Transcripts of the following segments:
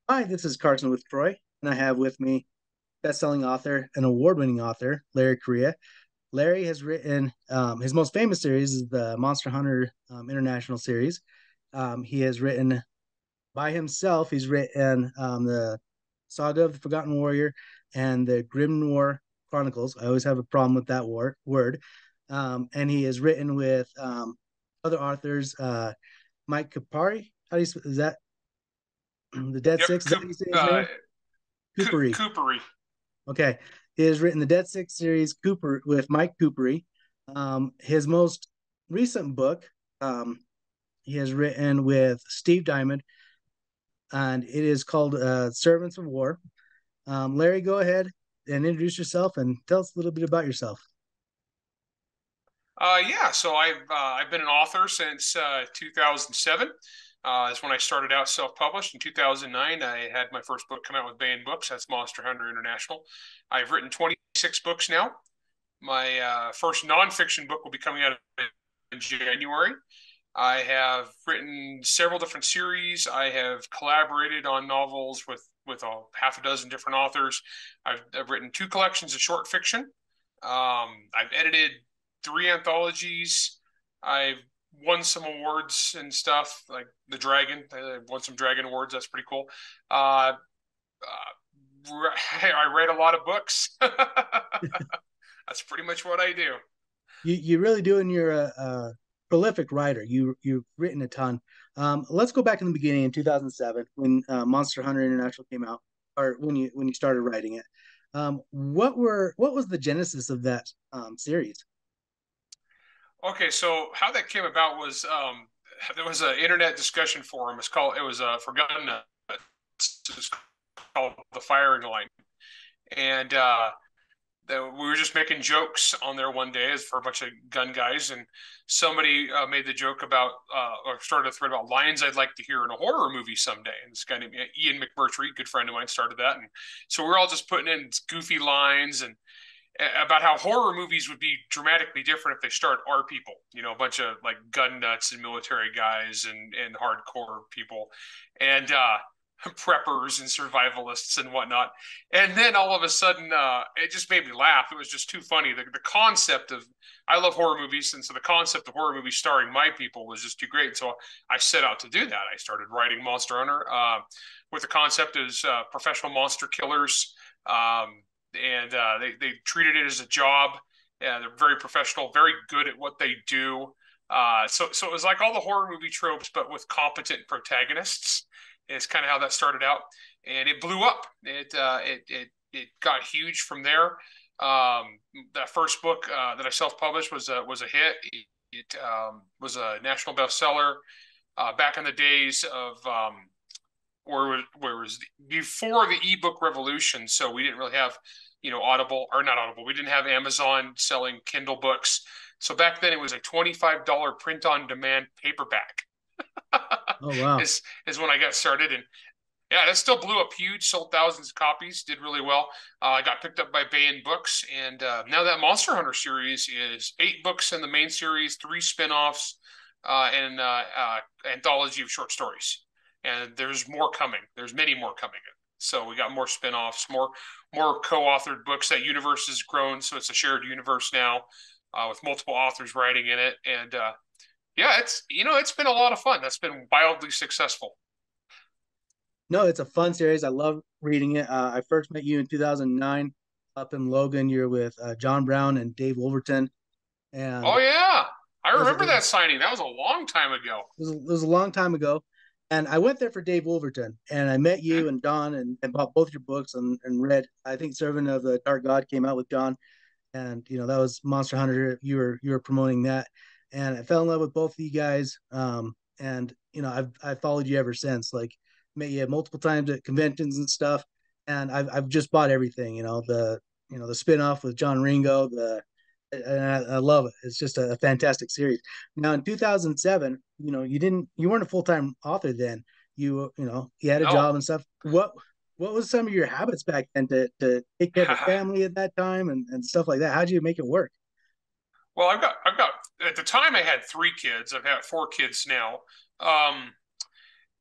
Hi, this is Carson with Troy, and I have with me best-selling author and award-winning author Larry Correia. Larry has written his most famous series is the Monster Hunter International series. He has written by himself. He's written the Saga of the Forgotten Warrior and the Grim Noir Chronicles. I always have a problem with that word. And he has written with other authors, Mike Kapari. How do you is that the Dead Yep, Six? Is that how you say his name? Coopery. Coopery. Okay. He has written the Dead Six series Cooper with Mike Coopery. His most recent book, he has written with Steve Diamond, and it is called Servants of War. Larry, go ahead and introduce yourself and tell us a little bit about yourself. Yeah, so I've been an author since 2007. Is when I started out self-published. In 2009, I had my first book come out with Baen Books. That's Monster Hunter International. I've written 26 books now. My first nonfiction book will be coming out in January. I have written several different series. I have collaborated on novels with a half a dozen different authors. I've written two collections of short fiction. I've edited three anthologies. I've won some awards and stuff, like the Dragon. I won some Dragon awards. That's pretty cool. I read a lot of books. That's pretty much what I do. You really do, and you're a prolific writer. You've written a ton. Let's go back in the beginning in 2007 when Monster Hunter International came out, or when you started writing it. What was the genesis of that series? Okay, so how that came about was there was an internet discussion forum. It was for gun nuts. It was called the firing line, and we were just making jokes on there one day as for a bunch of gun guys, and somebody made the joke about or started a thread about lines I'd like to hear in a horror movie someday. And this guy named Ian McMurtry, good friend of mine, started that, and so we're all just putting in goofy lines and about how horror movies would be dramatically different if they starred our people, a bunch of like gun nuts and military guys and hardcore people and preppers and survivalists and whatnot. And then all of a sudden, it just made me laugh. It was just too funny. The concept of, I love horror movies, and so the concept of horror movies starring my people was just too great. So I set out to do that. I started writing Monster Hunter with the concept as professional monster killers. And they treated it as a job. Yeah, they're very professional, very good at what they do. So it was like all the horror movie tropes, but with competent protagonists. Is kind of how that started out, and it blew up. It got huge from there. That first book that I self published was a hit. It was a national bestseller back in the days of where was before the ebook revolution. So we didn't really have Audible or not Audible. We didn't have Amazon selling Kindle books. So back then it was a $25 print on demand paperback Oh wow. is when I got started. And yeah, that still blew up huge, sold thousands of copies, did really well. I got picked up by Baen Books, and now that Monster Hunter series is 8 books in the main series, 3 spinoffs, and anthology of short stories. And there's more coming. There's many more coming. So we got more spinoffs, more co-authored books. That universe has grown, so it's a shared universe now with multiple authors writing in it. And yeah, it's been a lot of fun. That's been wildly successful. No, it's a fun series. I love reading it. I first met you in 2009 up in Logan. You're with John Brown and Dave Wolverton, and Oh yeah, I it was, remember that signing. That was a long time ago. it was a long time ago. And I went there for Dave Wolverton, and I met Hmm? you and Don, and bought both your books and read. I think Servant of the Dark God came out with John, and that was Monster Hunter. You were promoting that, and I fell in love with both of you guys. And I've followed you ever since. Like met you multiple times at conventions and stuff, and I've just bought everything. The spinoff with John Ringo. And I love it. It's just a fantastic series. Now in 2007, you weren't a full time author then. You had a No. job and stuff. What was some of your habits back then to take care of a family at that time and stuff like that? How'd you make it work? Well, I've got at the time I had 3 kids. I've had 4 kids now. Um,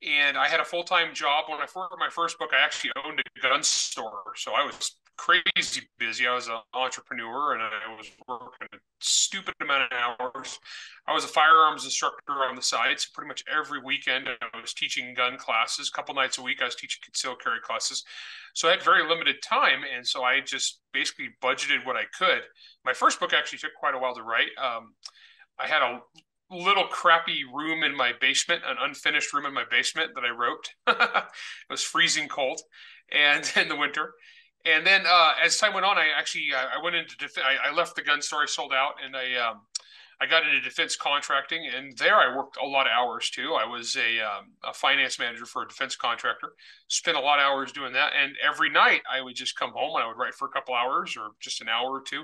and I had a full time job. When I wrote my first book, I actually owned a gun store, so I was crazy busy. I was an entrepreneur, and I was working a stupid amount of hours. I was a firearms instructor on the side, so pretty much every weekend I was teaching gun classes. A couple nights a week, I was teaching concealed carry classes. So I had very limited time, and so I just basically budgeted what I could. My first book actually took quite a while to write. I had a little crappy room in my basement, an unfinished room in my basement that I wrote. It was freezing cold, and in the winter. And then as time went on, I went into I left the gun store, I sold out, and I got into defense contracting, and there I worked a lot of hours too. I was a finance manager for a defense contractor. Spent a lot of hours doing that, and every night I would just come home and I would write for a couple hours or just an hour or two,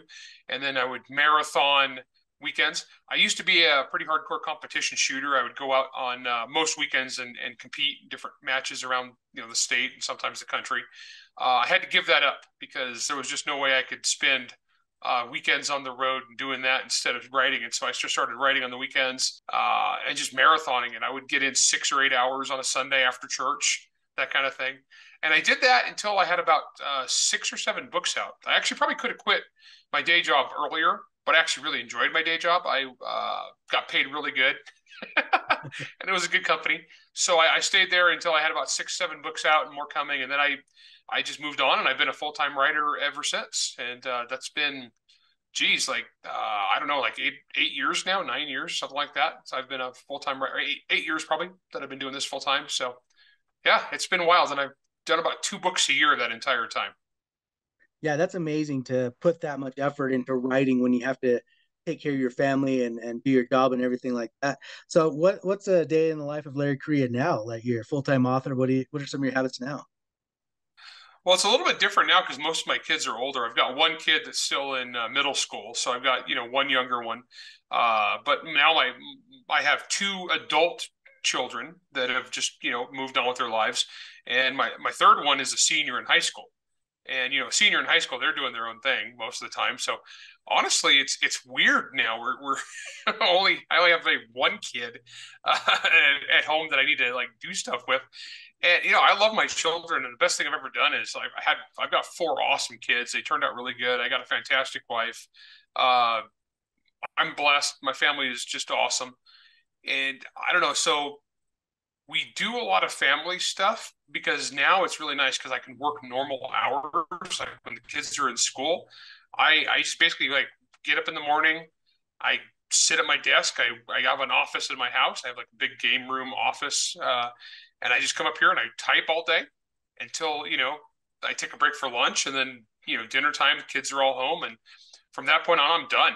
and then I would marathon weekends. I used to be a pretty hardcore competition shooter. I would go out on most weekends and compete in different matches around the state and sometimes the country. I had to give that up because there was just no way I could spend weekends on the road and doing that instead of writing. And so I just started writing on the weekends and just marathoning it. I would get in 6 or 8 hours on a Sunday after church, that kind of thing. And I did that until I had about 6 or 7 books out. I actually probably could have quit my day job earlier, but I actually really enjoyed my day job. I got paid really good, and it was a good company. So I stayed there until I had about 6, 7 books out and more coming. And then I just moved on, and I've been a full-time writer ever since. And that's been, geez, like I don't know, like 8 years now, 9 years, something like that. So I've been a full-time writer, 8 years probably that I've been doing this full-time. So yeah, it's been wild, and I've done about 2 books a year that entire time. Yeah, that's amazing to put that much effort into writing when you have to take care of your family and do your job and everything like that. So what's a day in the life of Larry Correia now? Like you're a full-time author. What are some of your habits now? Well, it's a little bit different now because most of my kids are older. I've got one kid that's still in middle school, so I've got one younger one. But now I have 2 adult children that have just moved on with their lives, and my third one is a senior in high school. And senior in high school, they're doing their own thing most of the time. So honestly, it's weird now. We're I only have like one kid at home that I need to like do stuff with. And I love my children, and the best thing I've ever done is I've got 4 awesome kids. They turned out really good. I got a fantastic wife. Uh, I'm blessed. My family is just awesome, and I don't know. So we do a lot of family stuff because now it's really nice because I can work normal hours. Like when the kids are in school, I just basically like get up in the morning. I sit at my desk. I have an office in my house. I have like a big game room office, and I just come up here and I type all day until I take a break for lunch, and then dinner time. The kids are all home, and from that point on, I'm done.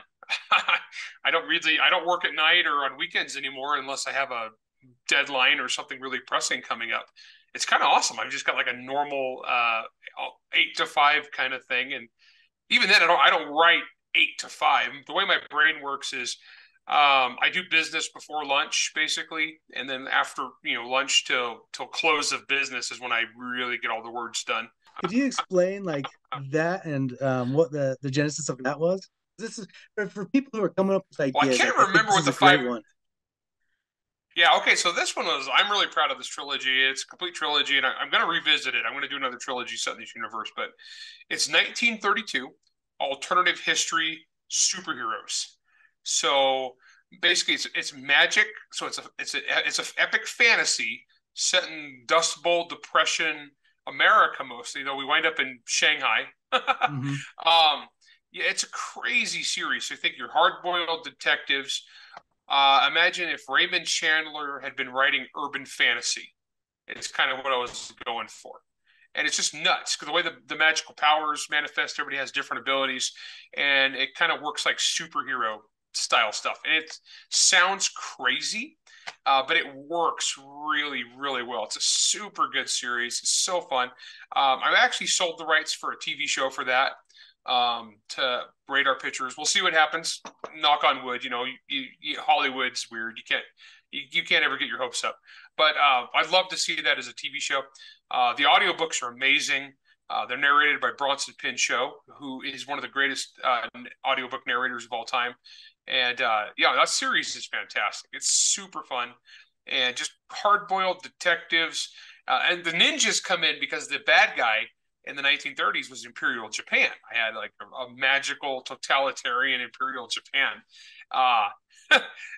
I don't work at night or on weekends anymore unless I have a deadline or something really pressing coming up. It's kind of awesome. I've just got like a normal 8 to 5 kind of thing, and even then, I don't write 8 to 5. The way my brain works is I do business before lunch, basically, and then after lunch till close of business is when I really get all the words done. Could you explain like that and what the genesis of that was? This is for people who are coming up with Well, I ideas. can't I think remember this what is the a five. great one. Yeah, okay. So this one was. I'm really proud of this trilogy. It's a complete trilogy, and I'm going to revisit it. I'm going to do another trilogy set in this universe, but it's 1932 alternative history superheroes. So basically, it's magic. So it's a epic fantasy set in Dust Bowl Depression America mostly, though we wind up in Shanghai. Hmm. Yeah, it's a crazy series. So you think you're hard-boiled detectives. Imagine if Raymond Chandler had been writing urban fantasy. It's kind of what I was going for. And it's just nuts because the way the magical powers manifest, everybody has different abilities, and it kind of works like superhero style stuff. And it sounds crazy, but it works really, really well. It's a super good series. It's so fun. I've actually sold the rights for a TV show for that to Radar Pictures. We'll see what happens. Knock on wood. Hollywood's weird. You can't ever get your hopes up. But I'd love to see that as a TV show. The audiobooks are amazing. They're narrated by Bronson Pinchot, who is one of the greatest audiobook narrators of all time. And yeah, that series is fantastic. It's super fun. and just hard-boiled detectives. And the ninjas come in because the bad guy in the 1930s was Imperial Japan. I had like a magical totalitarian Imperial Japan. Uh,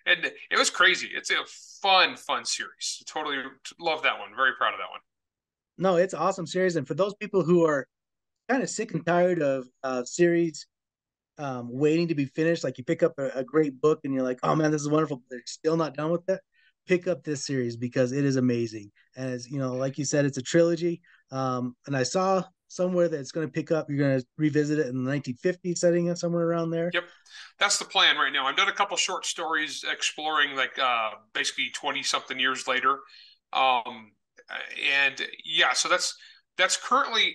and it was crazy. It's a fun series. Totally love that one. Very proud of that one. No, it's an awesome series, and for those people who are kind of sick and tired of series waiting to be finished, like you pick up a great book and you're like, oh man, this is wonderful, but they're still not done with it. Pick up this series because it is amazing, and as you know, like you said, it's a trilogy. And I saw somewhere that it's going to pick up. You're going to revisit it in the 1950s setting, somewhere around there. Yep, that's the plan right now. I've done a couple short stories exploring like basically 20 something years later. Um, and yeah, so that's currently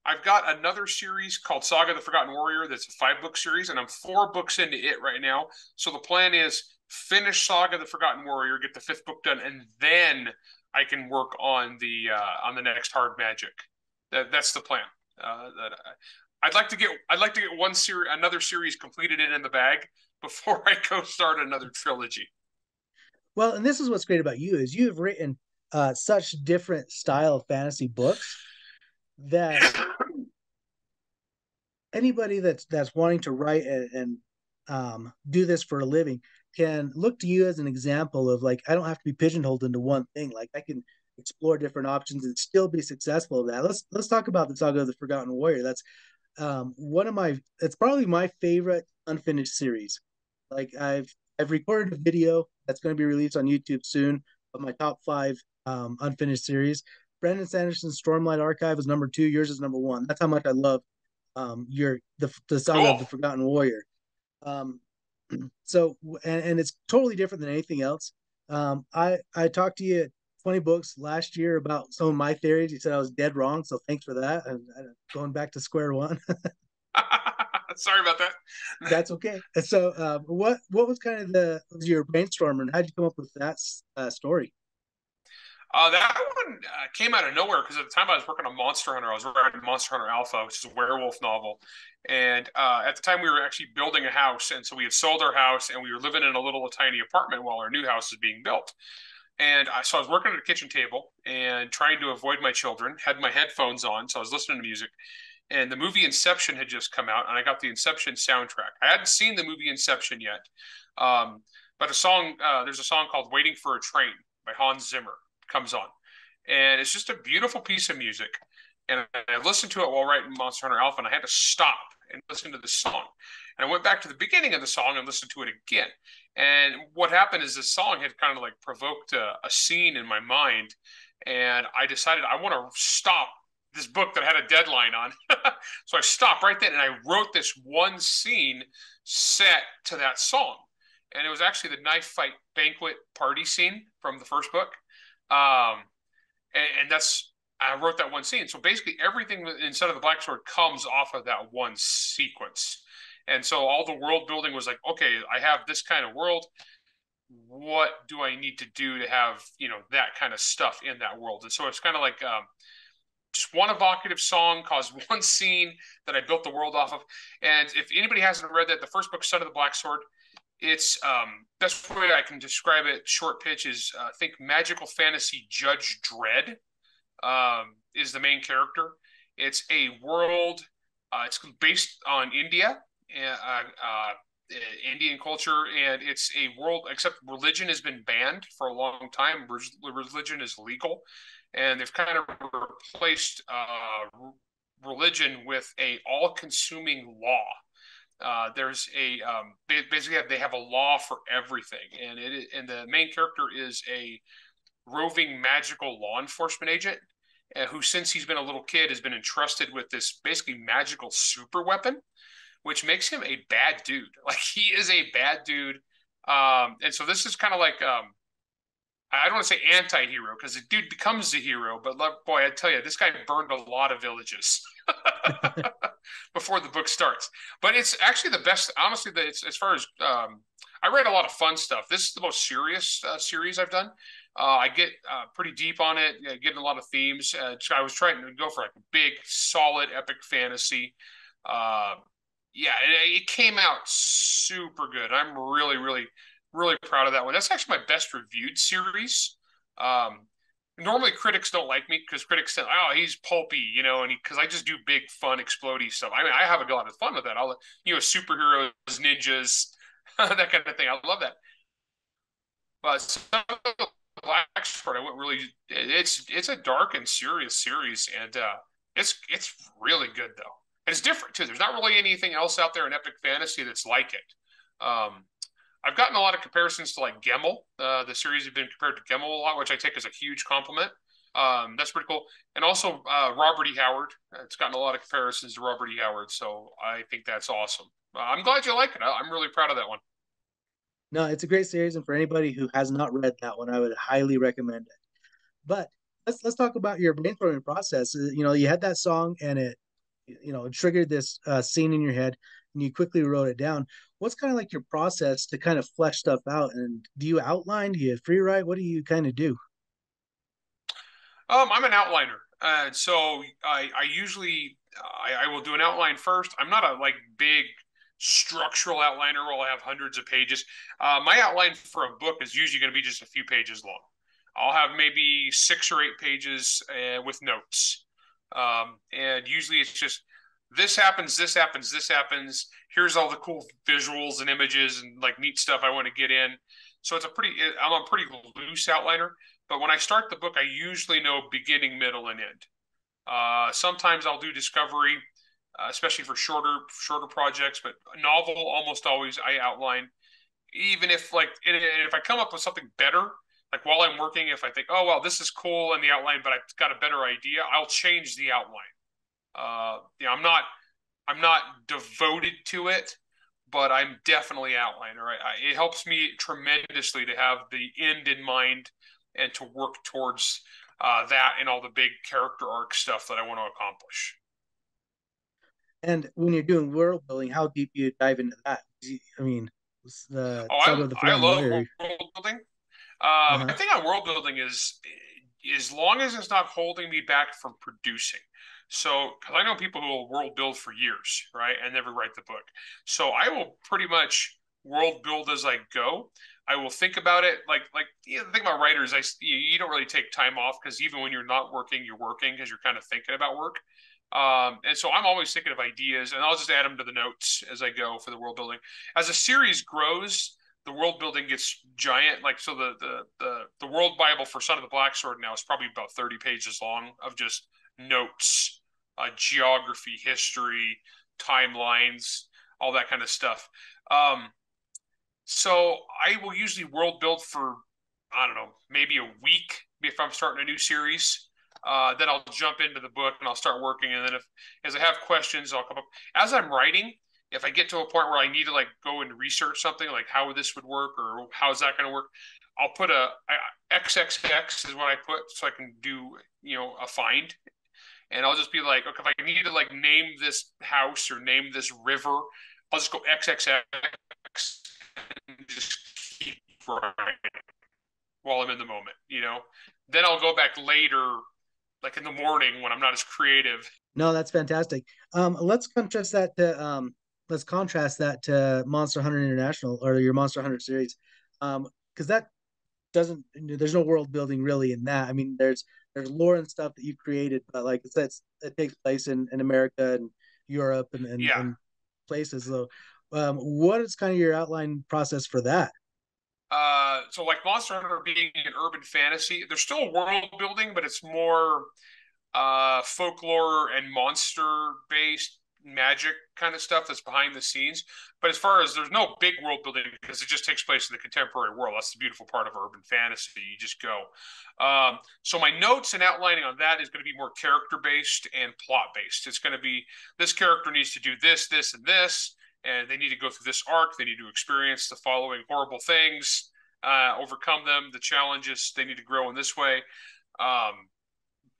I've got another series called Saga of the Forgotten Warrior that's a 5 book series, and I'm 4 books into it right now. So the plan is finish Saga of the Forgotten Warrior, get the 5th book done, and then I can work on the next hard magic. That's the plan. I'd like to get another series completed and in the bag before I go start another trilogy. Well, and this is what's great about you is you have written such different style fantasy books that anybody that's wanting to write and do this for a living can look to you as an example of like I don't have to be pigeonholed into one thing. Like I can explore different options and still be successful at that. Let's talk about the Saga of the Forgotten Warrior. That's one of my. It's probably my favorite unfinished series. Like I've recorded a video that's going to be released on YouTube soon of my top 5 unfinished series. Brandon Sanderson's Stormlight Archive is number 2. Yours is number 1. That's how much I love your the Saga of Cool. the Forgotten Warrior. Um, so and it's totally different than anything else. I talked to you at 20 books last year about some of my theories. You said I was dead wrong, so thanks for that. And going back to square one. Sorry about that. That's okay. So what was kind of was your brainstorm and how did you come up with that story? That one came out of nowhere because at the time I was working on Monster Hunter. I was writing Monster Hunter Alpha, which is a werewolf novel. And at the time, we were actually building a house. And so we had sold our house and we were living in a little tiny apartment while our new house is being built. And so I was working at a kitchen table and trying to avoid my children, had my headphones on. So I was listening to music. And the movie Inception had just come out, and I got the Inception soundtrack. I hadn't seen the movie Inception yet, but there's a song called "Waiting for a Train" by Hans Zimmer comes on, and it's just a beautiful piece of music. And I listened to it while writing Monster Hunter Alpha, and I had to stop and listen to the song. And I went back to the beginning of the song and listened to it again. And what happened is this song had kind of like provoked a scene in my mind, and I decided I want to stop this book that had a deadline on. So I stopped right then and I wrote this one scene set to that song. And it was actually the knife fight banquet party scene from the first book. Um, and that's, I wrote that one scene. So basically everything inside of the Black Sword comes off of that one sequence. And so all the world building was like, okay, I have this kind of world. What do I need to do to have, that kind of stuff in that world? And so it's kind of like, just one evocative song caused one scene that I built the world off of. And if anybody hasn't read that, the first book, Son of the Black Sword, it's best way I can describe it, short pitch, is think magical fantasy Judge Dredd is the main character. It's a world. It's based on India, Indian culture, and it's a world. Except religion has been banned for a long time. Religion is legal, and they've kind of replaced religion with a all-consuming law. There's basically they have a law for everything, and the main character is a roving magical law enforcement agent who, since he's been a little kid, has been entrusted with this basically magical super weapon, which makes him a bad dude. Like he is a bad dude, and so this is kind of like I don't want to say anti-hero because the dude becomes the hero, but boy, I tell you, this guy burned a lot of villages before the book starts. But it's actually the best, honestly. It's as far as I read a lot of fun stuff. This is the most serious series I've done. I get pretty deep on it, getting a lot of themes. I was trying to go for like a big, solid, epic fantasy. Yeah, it came out super good. I'm really, really, Really proud of that one. That's actually my best reviewed series. Um, Normally critics don't like me because critics say, "Oh, he's pulpy," and because I just do big, fun, explodey stuff. I mean, I have a lot of fun with that. Superheroes, ninjas, that kind of thing. I love that. But some of the Black Sword, I went really. It's a dark and serious series, and it's really good though. And it's different too. There's not really anything else out there in epic fantasy that's like it. I've gotten a lot of comparisons to like Gemmel. The series have been compared to Gemmel a lot, which I take as a huge compliment. That's pretty cool. And also Robert E. Howard. It's gotten a lot of comparisons to Robert E. Howard, so I think that's awesome. I'm glad you like it. I'm really proud of that one. No, it's a great series, and for anybody who has not read that one, I would highly recommend it. But let's talk about your brainstorming process. You had that song, and it triggered this scene in your head, and you quickly wrote it down. What's kind of like your process to kind of flesh stuff out? And do you outline? Do you free write? What do you kind of do? I'm an outliner, so I usually I will do an outline first. I'm not a like big structural outliner where I'll have hundreds of pages. My outline for a book is usually going to be just a few pages long. I'll have maybe 6 or 8 pages with notes, and usually it's just this happens, this happens, this happens. Here's all the cool visuals and images and like neat stuff I want to get in. So I'm a pretty loose outliner. But when I start the book, I usually know beginning, middle, and end. Sometimes I'll do discovery, especially for shorter projects. But a novel, almost always I outline. Even if if I come up with something better, like while I'm working, if I think, oh well, this is cool in the outline, but I've got a better idea, I'll change the outline. I'm not devoted to it, but I'm definitely outliner. It helps me tremendously to have the end in mind and to work towards that and all the big character arc stuff that I want to accomplish. And when you're doing world building, how deep do you dive into that? I mean, Oh, talk about the I Forgotten love Warrior. world building. Uh-huh. I think on world building is as long as it's not holding me back from producing. So, because I know people who will world build for years, right, and never write the book. So I will pretty much world build as I go. I will think about it the thing about writers, you don't really take time off because even when you're not working, you're working because you're kind of thinking about work. And so I'm always thinking of ideas, and I'll just add them to the notes as I go for the world building. As a series grows, the world building gets giant. Like so, the world Bible for Son of the Black Sword now is probably about 30 pages long of just notes, geography, history, timelines, all that kind of stuff. Um, so I will usually world build for I don't know maybe a week if I'm starting a new series. Then I'll jump into the book and I'll start working. And then if as I have questions, I'll come up as I'm writing. If I get to a point where I need to like go and research something like how this would work or how is that going to work, I'll put XXX is what I put so I can do a find, and I'll just be like, okay, if I need to like name this house or name this river, I'll just go XXX and just keep writing while I'm in the moment. Then I'll go back later, like in the morning when I'm not as creative. No, that's fantastic. Let's contrast that to Monster Hunter International or your Monster Hunter series. Because that doesn't there's no world building really in that. I mean, there's lore and stuff that you created, but like I said, it takes place in America and Europe Yeah. and places. So, what is kind of your outline process for that? So like Monster Hunter being an urban fantasy, there's still world building, but it's more folklore and monster based magic kind of stuff that's behind the scenes. But as far as there's no big world building because it just takes place in the contemporary world. That's the beautiful part of urban fantasy. You just go. So my notes and outlining on that is going to be more character based and plot based. It's going to be this character needs to do this, this, and this, and they need to go through this arc. They need to experience the following horrible things, overcome them, the challenges. They need to grow in this way. Um,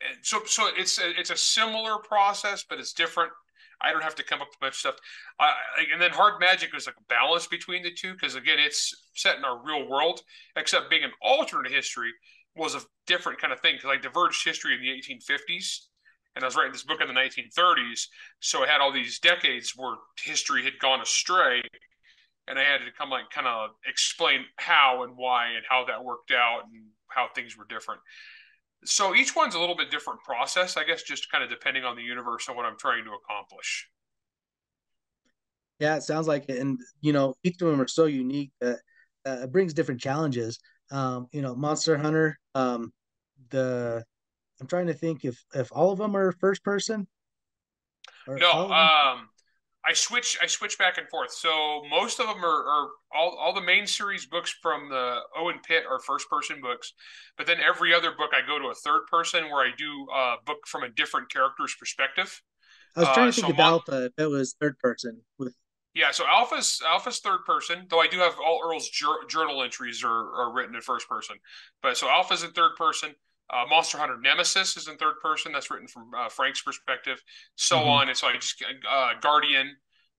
and so it's a similar process, but it's different. I don't have to come up with much stuff. And then hard magic is like a balance between the two because again, it's set in our real world, except being an alternate history was a different kind of thing because I diverged history in the 1850s and I was writing this book in the 1930s. So I had all these decades where history had gone astray. and I had to come like kind of explain how and why and how that worked out and how things were different. So each one's a little bit different process, I guess, just kind of depending on the universe and what I'm trying to accomplish. Yeah, it sounds like it. And each of them are so unique that it brings different challenges. Monster Hunter, the I'm trying to think if all of them are first person or No, all of them. I switch back and forth. So most of them are all the main series books from the Owen Pitt are first person books, but then every other book I go to a third person where I do a book from a different character's perspective. I was trying to think So of Alpha if it was third person with. yeah, so Alpha's third person, though I do have all Earl's journal entries are written in first person. But so Alpha's in third person. Monster Hunter Nemesis is in third person. That's written from Frank's perspective, so Mhm. on. And so I just Guardian.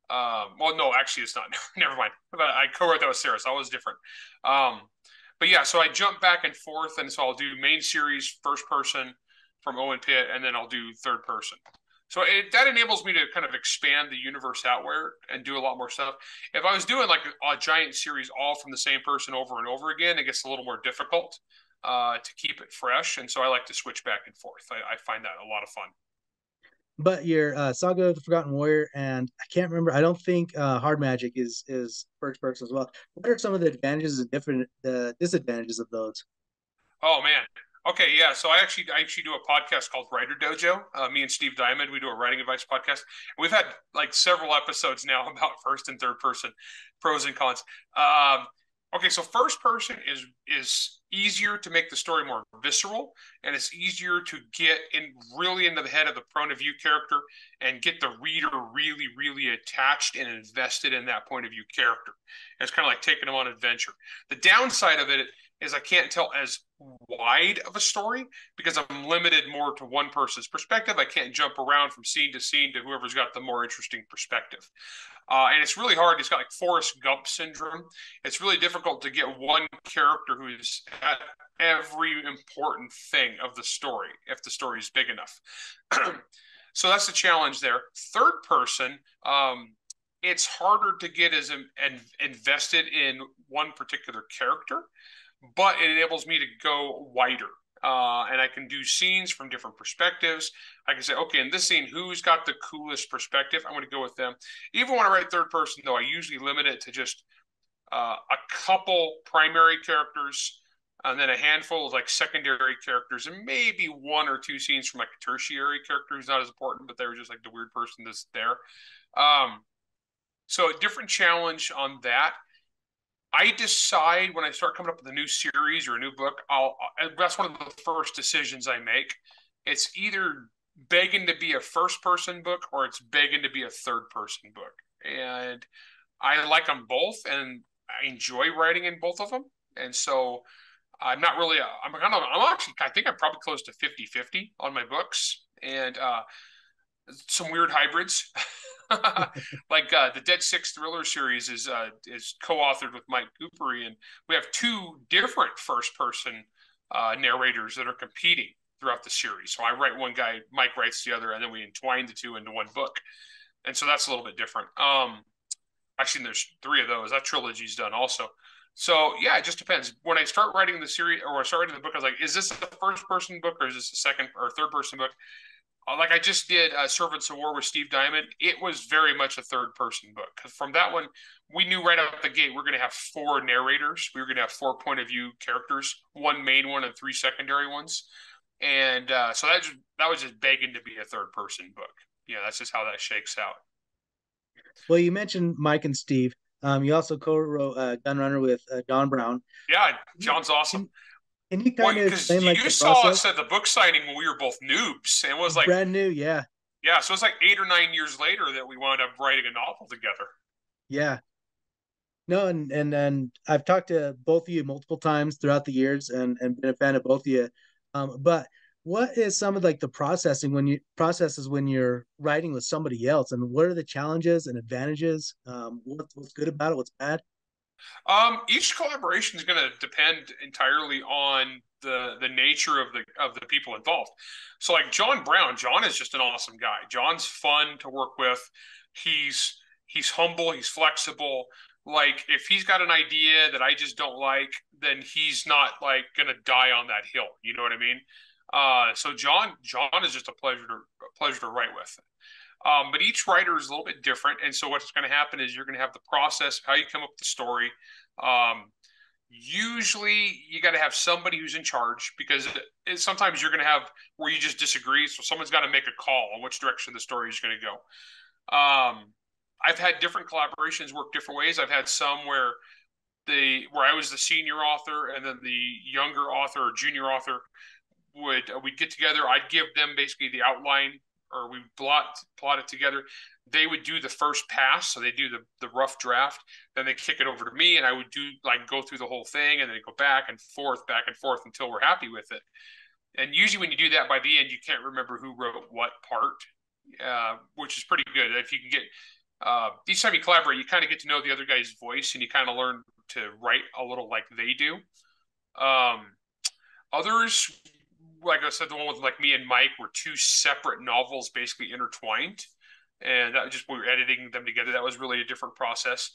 Well, no, actually, it's not. Never mind. But I co-wrote that with Sarah, so that was different. Um, but yeah, so I jump back and forth, and so I'll do main series first person from Owen Pitt, and then I'll do third person. So that enables me to kind of expand the universe outward and do a lot more stuff. If I was doing like a giant series all from the same person over and over again, it gets a little more difficult to keep it fresh. And so I like to switch back and forth. I find that a lot of fun. But your Saga of the Forgotten Warrior, and I can't remember. I don't think Hard Magic is first person as well. What are some of the advantages and different disadvantages of those? Oh man. Okay, yeah. So I actually do a podcast called Writer Dojo. Me and Steve Diamond, we do a writing advice podcast. We've had like several episodes now about first and third person pros and cons. Um, okay, so first person is easier to make the story more visceral, and it's easier to get in really into the head of the point of view character and get the reader really, really attached and invested in that point of view character. And it's kind of like taking them on an adventure. The downside of it is I can't tell as wide of a story because I'm limited more to one person's perspective. I can't jump around from scene to scene to whoever's got the more interesting perspective. And it's really hard. It's got like Forrest Gump syndrome. It's really difficult to get one character who's at every important thing of the story if the story is big enough. So that's the challenge there. Third person, it's harder to get as invested in one particular character, but it enables me to go wider. And I can do scenes from different perspectives. I can say, okay, in this scene, who's got the coolest perspective? I'm going to go with them. Even when I write third person, though, I usually limit it to just a couple primary characters and then a handful of like secondary characters and maybe one or two scenes from like a tertiary character who's not as important, but they were just like the weird person that's there. Um, so a different challenge on that. I decide when I start coming up with a new series or a new book, that's one of the first decisions I make. It's either begging to be a first person book or it's begging to be a third person book. And I like them both and I enjoy writing in both of them. And so I'm not really, I'm actually, I think I'm probably close to 50-50 on my books. And some weird hybrids. Like the Dead Six Thriller series is co-authored with Mike Coopery, and we have two different first-person narrators that are competing throughout the series. So I write one guy, Mike writes the other, and then we entwine the two into one book. And so that's a little bit different. Actually, there's three of those. That trilogy's done also. So yeah, it just depends. When I start writing the series or I start writing the book, I was like, is this a first-person book or is this a second or third-person book? Like I just did Servants of War with Steve Diamond. It was very much a third person book. From that one, we knew right out the gate we're going to have four narrators. We were going to have four point of view characters, one main one and three secondary ones. And so that was just begging to be a third person book. Yeah, that's just how that shakes out. Well, you mentioned Mike and Steve. You also co-wrote Gunrunner with Don Brown. Yeah, Can you, John's awesome. can, can you Well, kind of because explain like you the saw process? us at the book signing when we were both noobs, and it was like, Brand new, yeah, yeah, so it's like 8 or 9 years later that we wound up writing a novel together. yeah. No, and I've talked to both of you multiple times throughout the years, and been a fan of both of you. But what is some of like the processes when you're writing with somebody else, and what are the challenges and advantages? What's good about it? What's bad? Each collaboration is going to depend entirely on the nature of the people involved. So, like John Brown, John is just an awesome guy. John's fun to work with. He's humble. He's flexible. Like if he's got an idea that I just don't like, then he's not like gonna die on that hill. You know what I mean? So John is just a pleasure to write with. But each writer is a little bit different, and so what's going to happen is you're going to have the process of how you come up with the story. Um, Usually, you got to have somebody who's in charge because sometimes you're going to have where you just disagree. So someone's got to make a call on which direction the story is going to go. I've had different collaborations work different ways. I've had some where I was the senior author and then the younger author or junior author we'd get together. I'd give them basically the outline, or we plot it together. They would do the first pass, so they do the rough draft. Then they kick it over to me, and I would do like go through the whole thing, and then go back and forth until we're happy with it. And usually, when you do that, by the end, you can't remember who wrote what part, which is pretty good. If you can get each time you collaborate, you kind of get to know the other guy's voice, and you kind of learn to write a little like they do. Um, Others, like I said, the one with like me and Mike were two separate novels basically intertwined, and that just we were editing them together. That was really a different process.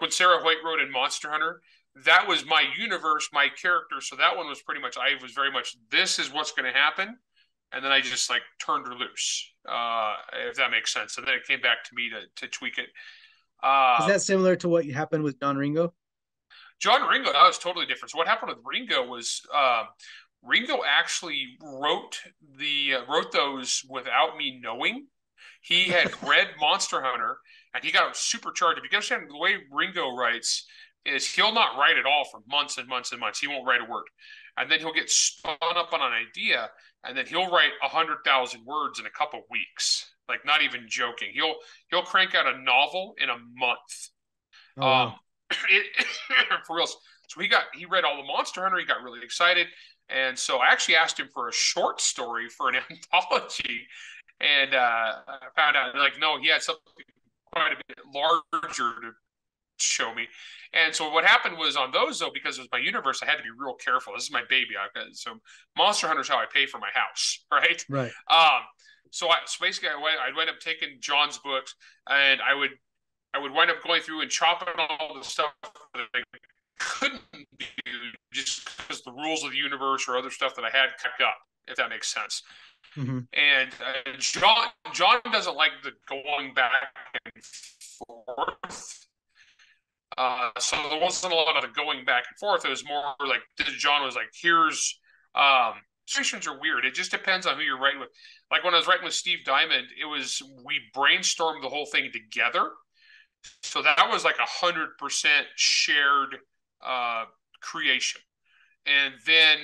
When Sarah Hoyt wrote in Monster Hunter, that was my universe, my character. So that one was pretty much I was very much this is what's going to happen, and then I just like turned her loose, if that makes sense. And then it came back to me to tweak it. Is Um, that similar to what happened with John Ringo? John Ringo, that was totally different. So what happened with Ringo was Ringo actually wrote those without me knowing. He had read Monster Hunter and he got supercharged. If you understand the way Ringo writes, is he'll not write at all for months and months and months. He won't write a word, and then he'll get spun up on an idea, and then he'll write 100,000 words in a couple of weeks. Like not even joking. He'll crank out a novel in a month. Oh Um, wow. for real. So he read all the Monster Hunter. He got really excited, and so I actually asked him for a short story for an anthology, and I found out like no, he had something quite a bit larger to show me. And so what happened was on those though, because it was my universe, I had to be real careful. This is my baby. So Monster Hunter is how I pay for my house, right? Right. So basically, I'd wind up taking John's books, and I would wind up going through and chopping all the stuff that I couldn't do just because the rules of the universe or other stuff that I had kept up, if that makes sense. Mm-hmm. And John doesn't like the going back and forth. So there wasn't a lot of the going back and forth. It was more like John was like, here's situations are weird. It just depends on who you're writing with. Like when I was writing with Steve Diamond, we brainstormed the whole thing together. So that was like 100% shared creation. And then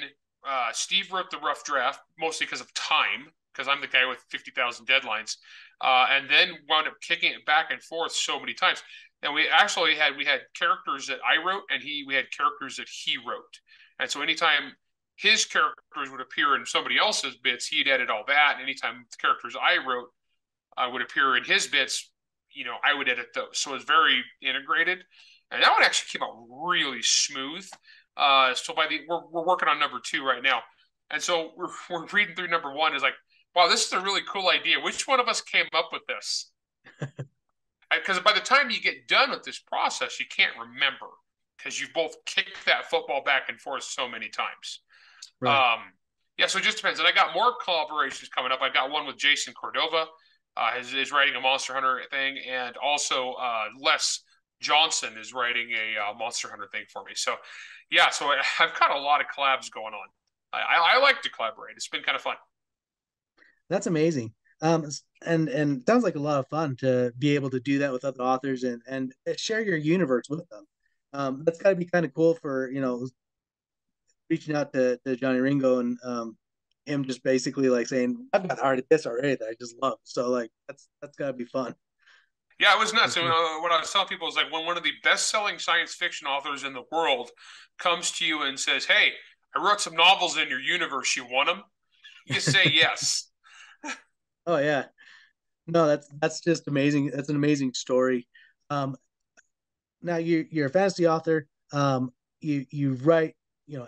Steve wrote the rough draft mostly because of time, because I'm the guy with 50,000 deadlines, and then wound up kicking it back and forth so many times. And we had characters that I wrote, and we had characters that he wrote. And so anytime his characters would appear in somebody else's bits, he'd edit all that. And anytime the characters I wrote would appear in his bits, I would edit those. So it was very integrated. And that one actually came out really smooth. So we're working on number 2 right now. And so we're reading through number 1 is like, wow, this is a really cool idea. Which one of us came up with this? Because by the time you get done with this process, you can't remember because you've both kicked that football back and forth so many times. Right. Yeah, so it just depends. And I got more collaborations coming up. I got one with Jason Cordova, is writing a Monster Hunter thing, and also Les Johnson is writing a Monster Hunter thing for me. So, yeah, so I've got a lot of collabs going on. I like to collaborate. It's been kind of fun. That's amazing. And sounds like a lot of fun to be able to do that with other authors and share your universe with them. That's got to be kind of cool for reaching out to Johnny Ringo and him just basically like saying, I've got already this already that I just love. So like that's gotta be fun. Yeah, it was nuts. For And, sure. what I was telling people is like when one of the best-selling science fiction authors in the world comes to you and says, "Hey, I wrote some novels in your universe. You want them?" You say yes. Oh yeah. No, that's just amazing. That's an amazing story. Um, Now you're a fantasy author. You write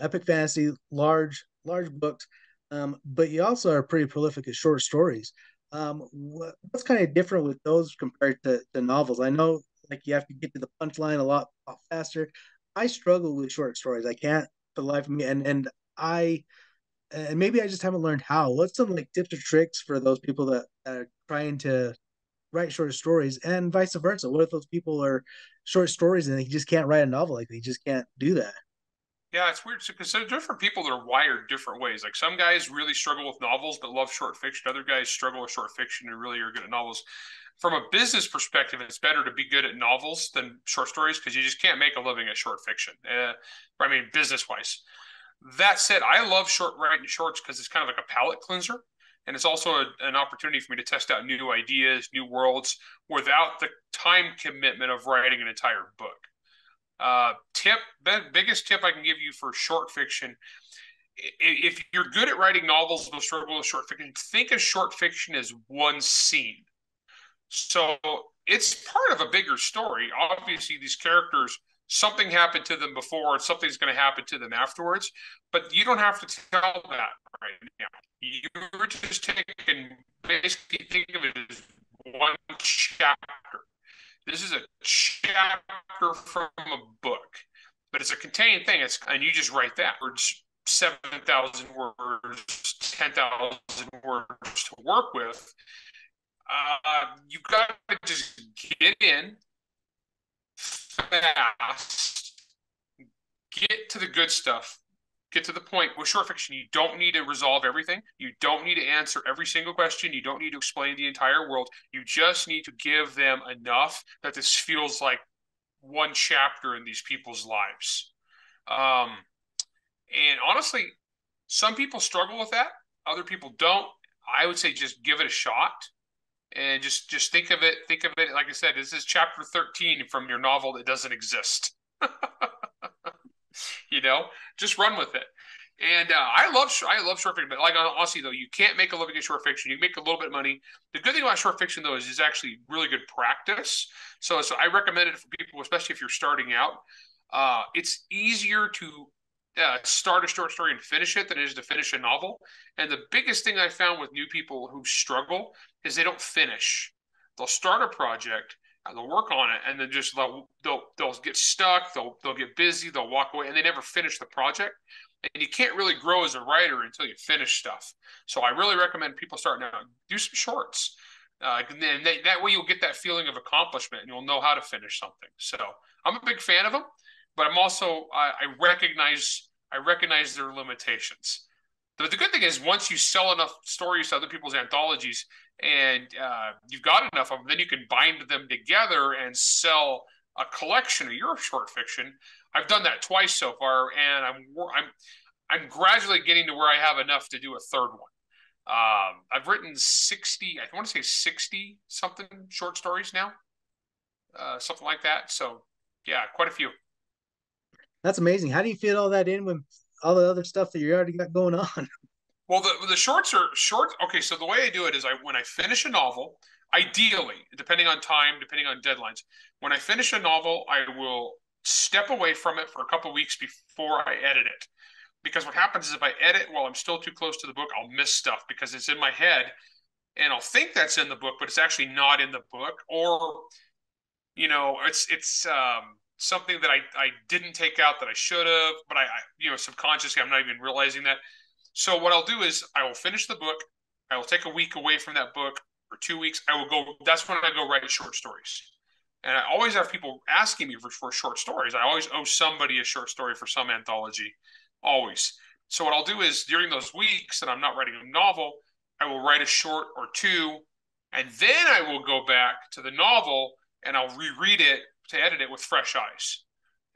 epic fantasy, large books, but you also are pretty prolific at short stories. What's kind of different with those compared to novels? I know like you have to get to the punchline a lot faster. I struggle with short stories. I can't for the life of me, I and maybe I just haven't learned how. What's some like tips or tricks for those people that are trying to write short stories, and vice versa? What if those people are short stories and they just can't write a novel? Like they just can't do that. Yeah, it's weird because there are different people that are wired different ways. Like some guys really struggle with novels but love short fiction. Other guys struggle with short fiction and really are good at novels. From a business perspective, it's better to be good at novels than short stories because you just can't make a living at short fiction. I mean, business wise. That said, I love writing shorts because it's kind of like a palate cleanser. And it's also an opportunity for me to test out new ideas, new worlds, without the time commitment of writing an entire book. Biggest tip I can give you for short fiction: if you're good at writing novels but struggle with short fiction, think of short fiction as one scene. So it's part of a bigger story. Obviously, these characters, something happened to them before, and something's going to happen to them afterwards. But you don't have to tell that right now. You're just taking, basically think of it as one chapter. This is a chapter from a book, but it's a contained thing. And you just write that words, 7,000 words, 10,000 words to work with. You've got to just get in fast, get to the good stuff, get to the point. With short fiction, you don't need to resolve everything. You don't need to answer every single question. You don't need to explain the entire world. You just need to give them enough that this feels like one chapter in these people's lives. Um, and honestly, some people struggle with that. Other people don't. I would say just give it a shot and just think of it like I said, this is chapter 13 from your novel that doesn't exist. You know, just run with it. And I love short fiction, but like honestly though, you can't make a living in short fiction. You make a little bit of money. The good thing about short fiction though is it's actually really good practice. So I recommend it for people, especially if you're starting out. It's easier to start a short story and finish it than it is to finish a novel. And the biggest thing I found with new people who struggle is they don't finish. They'll start a project, they'll work on it, and then just they'll get stuck. They'll get busy. They'll walk away, and they never finish the project. And you can't really grow as a writer until you finish stuff. So I really recommend people starting out, do some shorts. And then that way you'll get that feeling of accomplishment and you'll know how to finish something. So I'm a big fan of them, but I'm also I recognize their limitations. But the good thing is once you sell enough stories to other people's anthologies and you've got enough of them, then you can bind them together and sell a collection of your short fiction. I've done that twice so far, and I'm gradually getting to where I have enough to do a third one. I've written 60, I want to say 60 something short stories now, something like that. So yeah, quite a few. That's amazing. How do you fit all that in with all the other stuff that you already got going on? Well, the shorts are short. Okay, so the way I do it is when I finish a novel, ideally, depending on time, depending on deadlines, when I finish a novel, I will step away from it for a couple of weeks before I edit it. Because what happens is if I edit while I'm still too close to the book, I'll miss stuff because it's in my head and I'll think that's in the book, but it's actually not in the book. Or, it's something that I didn't take out that I should have, but subconsciously I'm not even realizing that. So what I'll do is I will finish the book. I will take a week away from that book or 2 weeks. That's when I go write short stories. And I always have people asking me for short stories. I always owe somebody a short story for some anthology, always. So what I'll do is during those weeks that I'm not writing a novel, I will write a short or two, and then I will go back to the novel and I'll reread it to edit it with fresh eyes.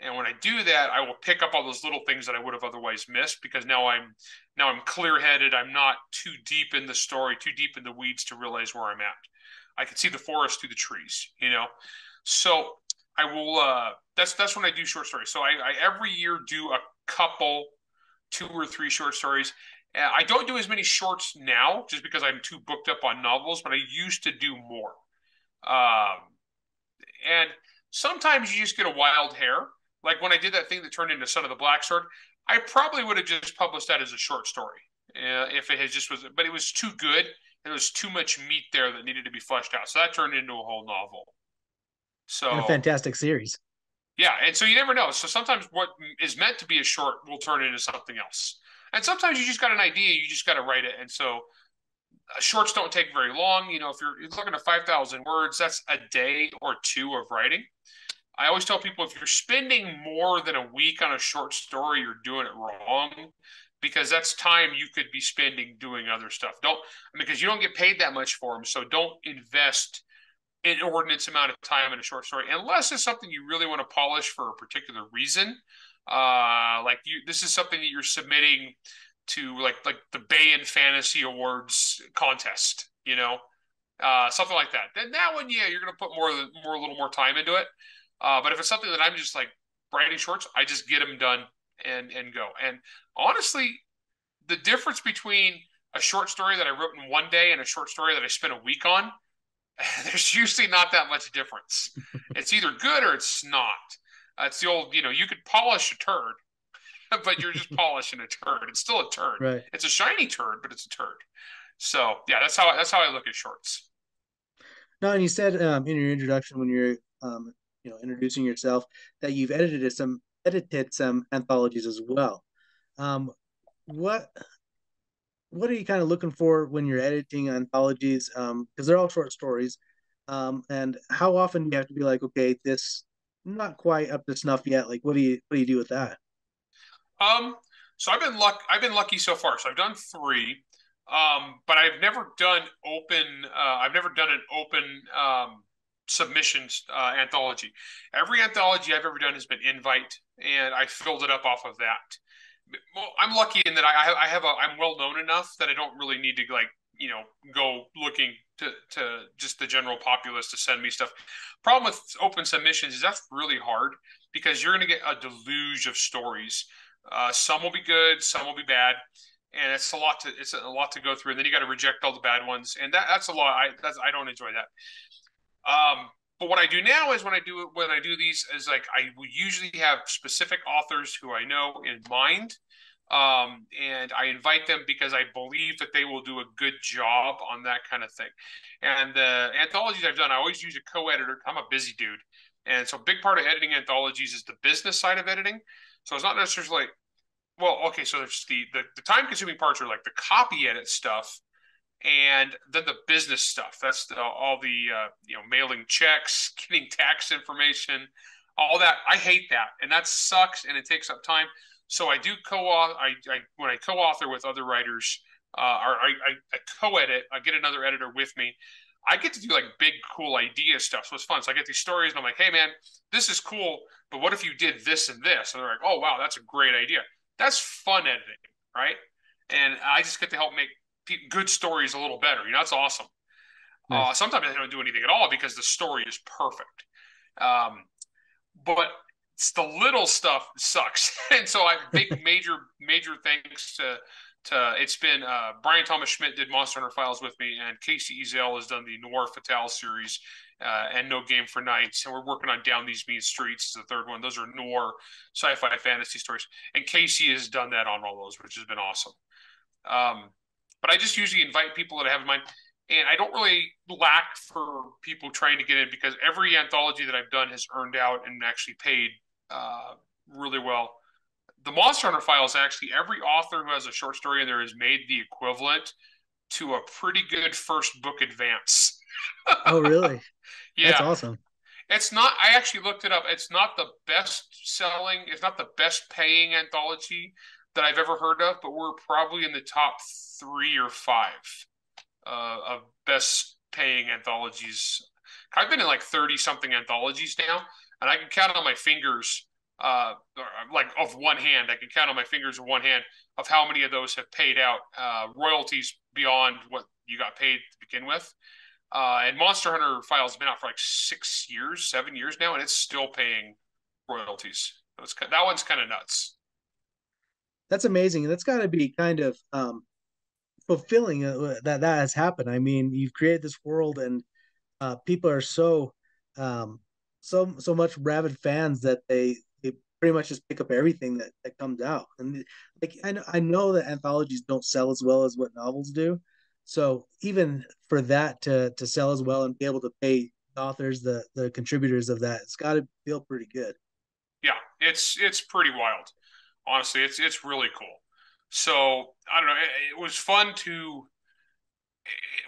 And when I do that, I will pick up all those little things that I would have otherwise missed because now I'm clear-headed. I'm not too deep in the story, too deep in the weeds to realize where I'm at. I can see the forest through the trees, So I will. That's when I do short stories. So I every year do a couple, 2 or 3 short stories. I don't do as many shorts now just because I'm too booked up on novels, but I used to do more. And sometimes you just get a wild hair. Like when I did that thing that turned into Son of the Black Sword, I probably would have just published that as a short story if it had just was, but it was too good. There was too much meat there that needed to be fleshed out, so that turned into a whole novel. And a So fantastic series. yeah, and so you never know. So sometimes what is meant to be a short will turn into something else. And sometimes you just got an idea, you just got to write it. And so shorts don't take very long. If you're looking at 5,000 words, that's a day or two of writing. I always tell people if you're spending more than a week on a short story, you're doing it wrong because that's time you could be spending doing other stuff. Because you don't get paid that much for them. So don't invest an inordinate amount of time in a short story unless it's something you really want to polish for a particular reason. This is something that you're submitting to like the Bay and Fantasy Awards contest, something like that. Then that one, yeah, you're gonna put a little more time into it. But if it's something that I'm just like writing shorts, I just get them done and go. And honestly, the difference between a short story that I wrote in one day and a short story that I spent a week on, there's usually not that much difference. It's either good or it's not. It's the old, you could polish a turd, but you're just polishing a turd. It's still a turd. Right. It's a shiny turd, but it's a turd. So yeah, that's how I look at shorts. No, and you said in your introduction when you're introducing yourself that you've edited some anthologies as well. Um, what what are you kind of looking for when you're editing anthologies? Because they're all short stories. And how often do you have to be like, okay, this not quite up to snuff yet? Like, what do you do with that? Um, so I've been lucky so far. So I've done three, but I've never done open. I've never done an open submissions anthology. Every anthology I've ever done has been invite, and I filled it up off of that. Well, I'm lucky in that I'm well known enough that I don't really need to go looking to just the general populace to send me stuff. Problem with open submissions is that's really hard because you're going to get a deluge of stories. Some will be good, some will be bad, and it's a lot to go through. And then you got to reject all the bad ones, and that's a lot. I don't enjoy that. But what I do now is when I do these is like I will usually have specific authors who I know in mind, and I invite them because I believe that they will do a good job on that kind of thing. And the anthologies I've done, I always use a co-editor. I'm a busy dude, and so a big part of editing anthologies is the business side of editing. So it's not necessarily like, well, okay, so there's the time consuming parts are like the copy edit stuff and then the business stuff. That's all the mailing checks, getting tax information, all that. I hate that, and that sucks, and it takes up time. So I do co-author. When I co-author with other writers, or I co-edit. I get another editor with me. I get to do like big, cool idea stuff. So it's fun. So I get these stories, and I'm like, hey man, this is cool, but what if you did this and this? And they're like, oh wow, that's a great idea. That's fun editing, right? And I just get to help make good stories a little better. That's awesome. Nice. Sometimes I don't do anything at all because the story is perfect. Um, but it's the little stuff sucks. And so I big major thanks to it's been Brian Thomas Schmidt did Monster Hunter Files with me, and Casey Ezel has done the Noir Fatale series and No Game for Nights, and we're working on Down These Mean Streets, the third one. Those are noir sci-fi fantasy stories, and Casey has done that on all those, which has been awesome. But I just usually invite people that I have in mind. And I don't really lack for people trying to get in because every anthology that I've done has earned out and actually paid really well. The Monster Hunter Files, actually, every author who has a short story in there has made the equivalent to a pretty good first book advance. Oh, really? That's Yeah. awesome. It's not, I actually looked it up. It's not the best selling, it's not the best paying anthology that I've ever heard of, but we're probably in the top 3 or 5 of best paying anthologies. I've been in like 30 something anthologies now, and I can count on my fingers, like of one hand, I can count on my fingers of one hand of how many of those have paid out royalties beyond what you got paid to begin with. And Monster Hunter Files has been out for like 6 years, 7 years now, and it's still paying royalties. That one's kind of nuts. That's amazing. That's got to be kind of fulfilling that has happened. I mean, you've created this world, and people are um, so much rabid fans that they pretty much just pick up everything that comes out. And like I know that anthologies don't sell as well as what novels do. So even for that to sell as well and be able to pay authors, the contributors of that. It's got to feel pretty good. Yeah, it's pretty wild. Honestly, it's really cool. So I don't know. It was fun to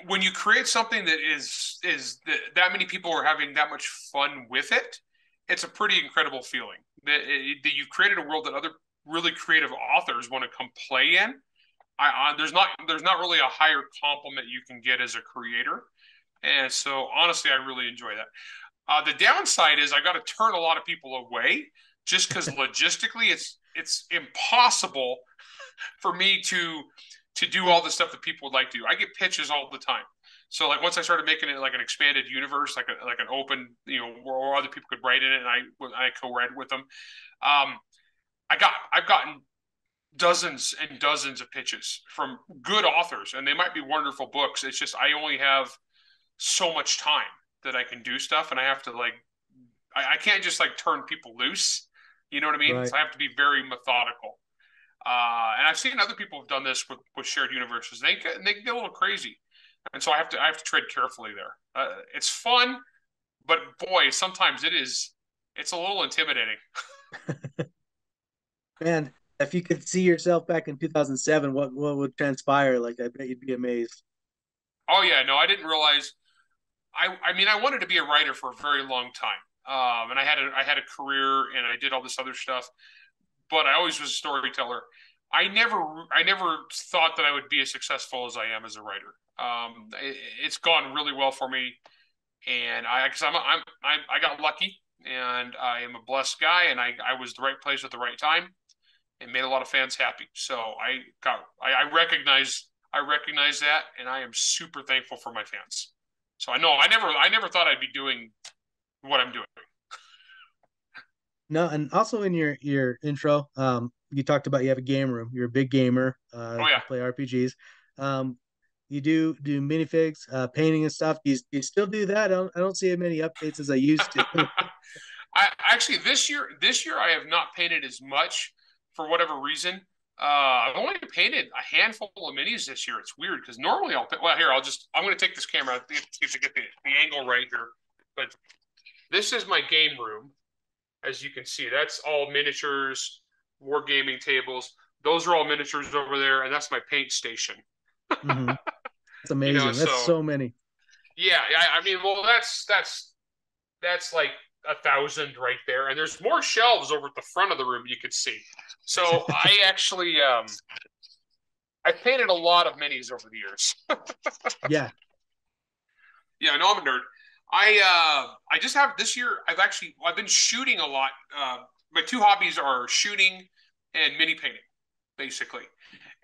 when you create something that is that many people are having that much fun with it. It's a pretty incredible feeling that you've created a world that other really creative authors want to come play in. There's not really a higher compliment you can get as a creator, and so honestly, I really enjoy that. The downside is I got to turn a lot of people away just because logistically it's impossible for me to do all the stuff that people would like to do. I get pitches all the time. So like once I started making it like an expanded universe, like an open, where other people could write in it, and I co-write with them. I've gotten dozens and dozens of pitches from good authors, and they might be wonderful books. It's just I only have so much time that I can do stuff, and I have to I can't just like turn people loose. You know what I mean? Right. So I have to be very methodical. And I've seen other people have done this with shared universes. They can get a little crazy, and so I have to tread carefully there. It's fun, but boy, sometimes it's a little intimidating. Man, if you could see yourself back in 2007, what would transpire? Like, I bet you'd be amazed. Oh yeah, no, I didn't realize. I mean, I wanted to be a writer for a very long time, and I had a career, and I did all this other stuff. But I always was a storyteller. I never thought that I would be as successful as I am as a writer. It's gone really well for me, and because I got lucky, and I am a blessed guy, and I was the right place at the right time, and made a lot of fans happy. So I recognize that, and I am super thankful for my fans. So I never thought I'd be doing what I'm doing. No, and also in your intro, you talked about you have a game room. You're a big gamer. Oh yeah. You play RPGs. Um, you do minifigs, painting and stuff. Do you still do that? I don't see as many updates as I used to. I actually this year I have not painted as much for whatever reason. I've only painted a handful of minis this year. It's weird because normally I'm going to take this camera to get the angle right here. But this is my game room, as you can see. That's all miniatures, wargaming tables. Those are all miniatures over there, and that's my paint station. Hmm. That's You know, amazing. That's so so many. yeah, I mean, well, that's like 1,000 right there, and there's more shelves over at the front of the room you could see. So I actually I painted a lot of minis over the years. Yeah. Yeah, I know I'm a nerd. I just have this year. I've been shooting a lot. My two hobbies are shooting and mini painting, basically.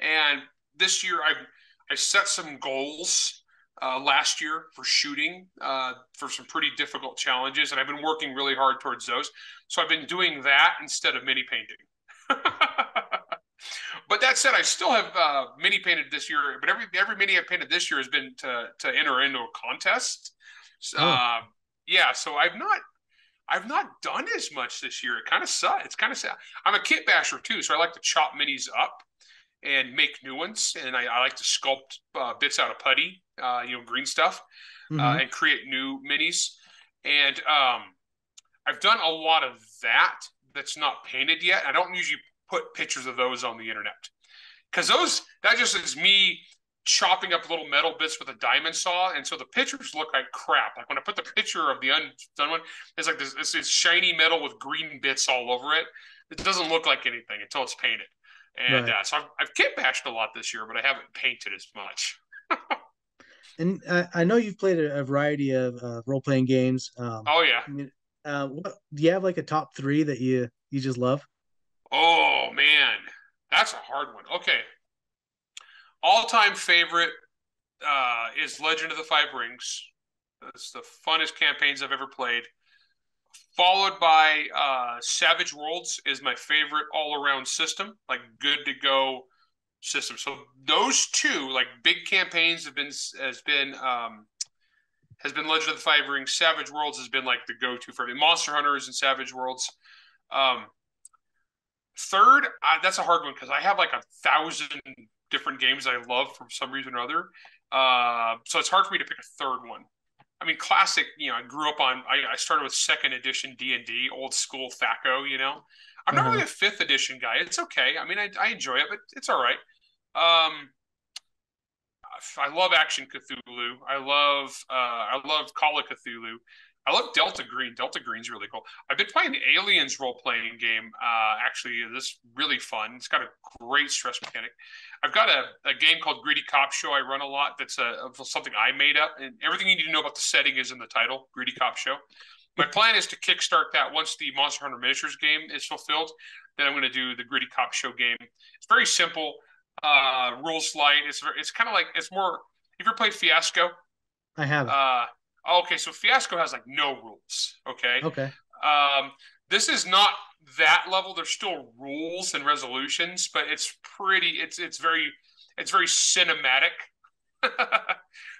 And this year I set some goals last year for shooting for some pretty difficult challenges, and I've been working really hard towards those. So I've been doing that instead of mini painting. But that said, I still have mini painted this year. But every mini I've painted this year has been to enter into a contest. Oh. Uh, yeah, so I've not done as much this year. It kind of sucks. It's kind of sad. I'm a kit basher too, so I like to chop minis up and make new ones. And I like to sculpt bits out of putty, green stuff, Hmm. and create new minis. And I've done a lot of that that's not painted yet. I don't usually put pictures of those on the internet because that just is me chopping up little metal bits with a diamond saw, and so the pictures look like crap. Like when I put the picture of the undone one, it's like this shiny metal with green bits all over it. It doesn't look like anything until it's painted. And Right. so I've kit bashed a lot this year, but I haven't painted as much. And I know you've played a variety of role playing games. Oh yeah. I mean, do you have like a top three that you just love? Oh man, that's a hard one. Okay, all time favorite is Legend of the Five Rings. It's the funnest campaigns I've ever played. Followed by Savage Worlds is my favorite all around system, like good to go system. So those two, like big campaigns, has been Legend of the Five Rings. Savage Worlds has been like the go to for me. Monster Hunters and Savage Worlds. Um, Third, that's a hard one because I have like 1,000 different games I love for some reason or other. So it's hard for me to pick a third one. I mean, classic. I grew up on. I started with second edition D&D, old school THACO. I'm not Uh-huh. really a fifth edition guy. It's okay. I mean, I enjoy it, but it's all right. Um, I love Action Cthulhu. I love Call of Cthulhu. I love Delta Green. Delta Green's really cool. I've been playing the Aliens role playing game. Actually, this really fun. It's got a great stress mechanic. I've got a game called Greedy Cop Show I run a lot. That's something I made up, and everything you need to know about the setting is in the title, Greedy Cop Show. My plan is to kickstart that once the Monster Hunter Miniatures game is fulfilled. Then I'm going to do the Greedy Cop Show game. It's very simple, rules light. It's kind of like it's more. If you ever played Fiasco, I haven't. uh, okay, so Fiasco has like no rules. Okay, Okay. um, this is not that level. There's still rules and resolutions, but it's pretty. It's very cinematic.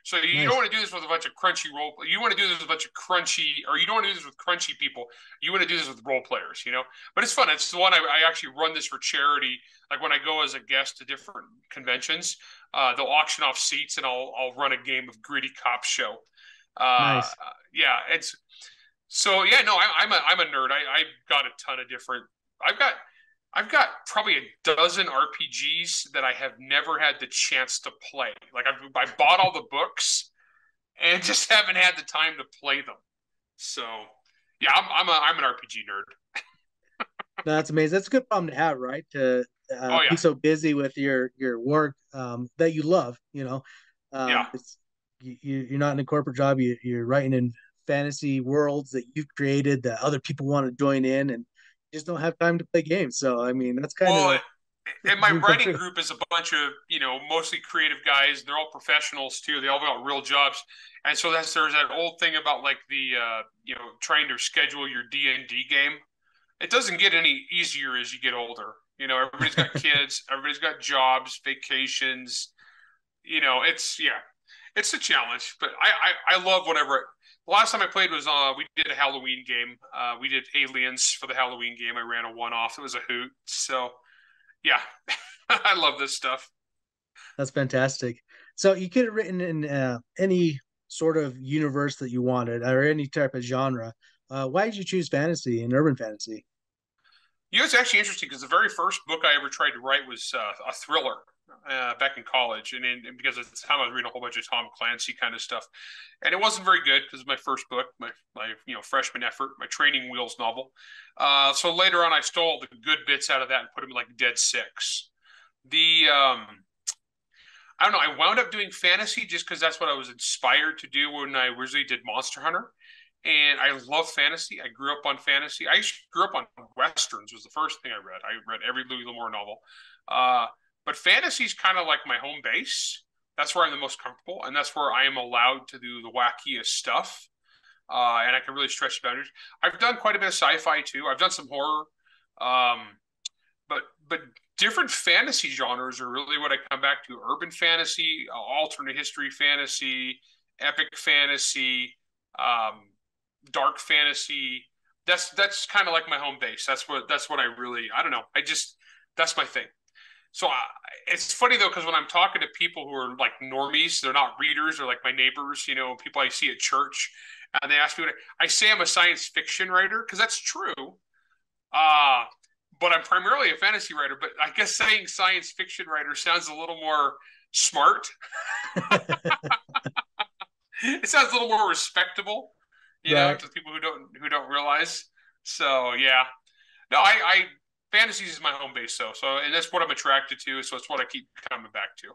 So you don't Nice. want to do this with a bunch of crunchy role. You want to do this with a bunch of crunchy, or you don't want to do this with crunchy people. You want to do this with role players. But it's fun. It's the one I actually run this for charity. Like when I go as a guest to different conventions, they'll auction off seats, and I'll run a game of Gritty Cop Show. Uh, Nice. yeah, it's so yeah. No, I'm a nerd. I've got a ton of different. I've got I've got probably a dozen RPGs that I have never had the chance to play. Like I bought all the books and just haven't had the time to play them. So yeah, I'm an RPG nerd. No, that's amazing. That's a good problem to have, right? To Oh be yeah, so busy with your work that you love. yeah. It's you're not in a corporate job. You're writing in fantasy worlds that you've created that other people want to join in, and you just don't have time to play games. So I mean, that's kind of Well, the and my dream come writing true. group is a bunch of mostly creative guys. They're all professionals too. They all got real jobs, and so there's that old thing about like the trying to schedule your D&D game. It doesn't get any easier as you get older. Everybody's got kids, everybody's got jobs, vacations. It's a challenge, but I love whatever. The last time I played was we did a Halloween game. We did Aliens for the Halloween game. I ran a one off. It was a hoot. So yeah, I love this stuff. That's fantastic. So you could have written in any sort of universe that you wanted, or any type of genre. Why did you choose fantasy and urban fantasy? It's actually interesting because the very first book I ever tried to write was a thriller back in college, and because at the time I was reading a whole bunch of Tom Clancy kind of stuff, and it wasn't very good because my first book, my freshman effort, my training wheels novel. So later on, I stole the good bits out of that and put them in like Dead Six. The I don't know. I wound up doing fantasy just because that's what I was inspired to do when I originally did Monster Hunter. And I love fantasy. I grew up on fantasy. I grew up on westerns. Was the first thing I read. I read every Louis L'Amour novel. Uh, but fantasy is kind of like my home base. That's where I'm the most comfortable, and that's where I am allowed to do the wackiest stuff. And I can really stretch the boundaries. I've done quite a bit of sci-fi too. I've done some horror. Um, but different fantasy genres are really what I come back to: urban fantasy, alternate history fantasy, epic fantasy, um, dark fantasy. That's kind of like my home base. That's what I really, I don't know. That's my thing. So it's funny though because when I'm talking to people who are like normies, they're not readers, they're like my neighbors, people I see at church, and they ask me what I say I'm a science fiction writer because that's true. Uh, but I'm primarily a fantasy writer. But I guess saying science fiction writer sounds a little more smart. It sounds a little more respectable, Right. to people who don't realize. So yeah, no, I fantasy is my home base, so and that's what I'm attracted to. So it's what I keep coming back to.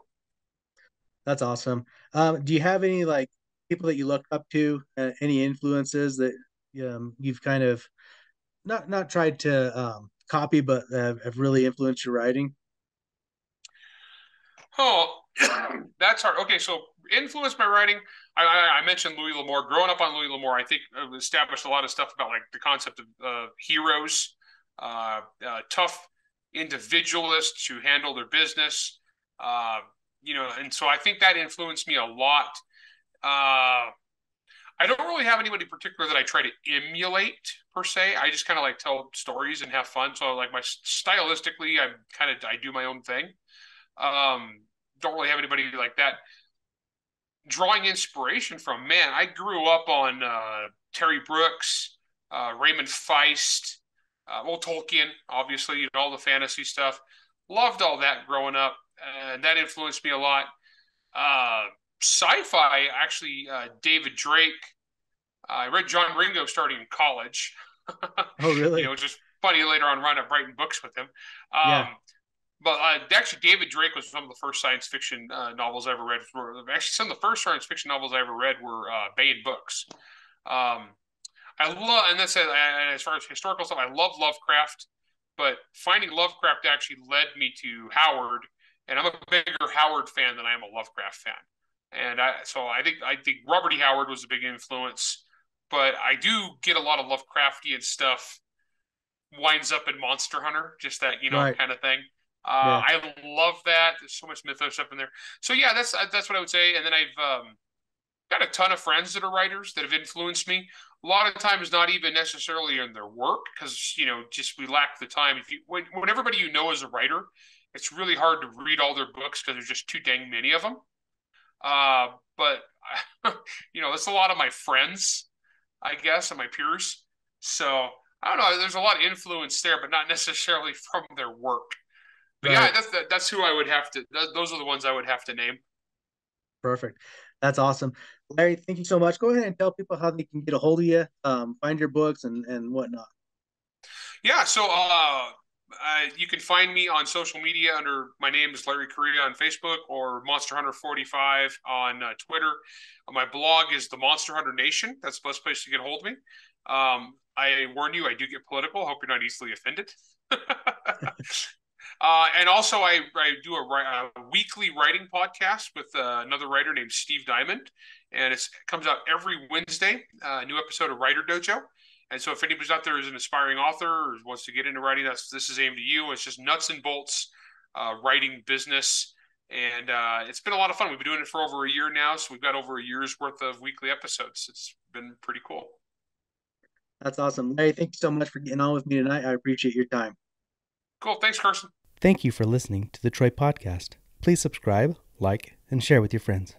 That's awesome. Do you have any like people that you look up to? Any influences that you've kind of not tried to copy, but have really influenced your writing? Oh, that's hard. Okay, so influenced my writing. I mentioned Louis L'Amour. Growing up on Louis L'Amour, I think established a lot of stuff about like the concept of heroes, tough individualists who handle their business. Uh, and so I think that influenced me a lot. Uh, I don't really have anybody particular that I try to emulate per se. I just kind of like tell stories and have fun. So like my stylistically, I do my own thing. Um, don't really have anybody like that. drawing inspiration from, man, I grew up on Terry Brooks, Raymond Feist, well, Tolkien, obviously, all the fantasy stuff. Loved all that growing up, and that influenced me a lot. Uh, Sci-fi, actually, David Drake. I read John Ringo starting in college. Oh, really? Just funny later on, wound up writing books with him. Yeah. But actually, David Drake was some of the first science fiction novels I ever read. Actually, some of the first science fiction novels I ever read were Baen books. Um, I love, and that's as far as historical stuff, I love Lovecraft. But finding Lovecraft actually led me to Howard, and I'm a bigger Howard fan than I am a Lovecraft fan. And I think Robert E. Howard was a big influence, but I do get a lot of Lovecraftian stuff winds up in Monster Hunter, just that Right. kind of thing. Yeah. I love that. There's so much mythos up in there. So yeah, that's what I would say. And then I've got a ton of friends that are writers that have influenced me. A lot of times, not even necessarily in their work, because just we lack the time. If you when everybody is a writer, it's really hard to read all their books because there's just too dang many of them. But that's a lot of my friends, I guess, and my peers. So I don't know. There's a lot of influence there, but not necessarily from their work. But yeah, Right. that's who I would have to. Those are the ones I would have to name. Perfect. That's awesome. Larry, thank you so much. Go ahead and tell people how they can get a hold of you, find your books and whatnot. Yeah, so you can find me on social media under my name is Larry Correia on Facebook or Monster Hunter 45 on Twitter. My blog is the Monster Hunter Nation. That's the best place to get a hold of me. I warn you, I do get political. Hope you're not easily offended. And also, I do a weekly writing podcast with another writer named Steve Diamond, and it comes out every Wednesday. A new episode of Writer Dojo. And so, if anybody's out there is an aspiring author or wants to get into writing, this is aimed at you. It's just nuts and bolts writing business, and it's been a lot of fun. We've been doing it for over a year now, so we've got over a year's worth of weekly episodes. It's been pretty cool. That's awesome. Larry, thank you so much for getting on with me tonight. I appreciate your time. Cool. Thanks, Carson. Thank you for listening to the Troy Podcast. Please subscribe, like, and share with your friends.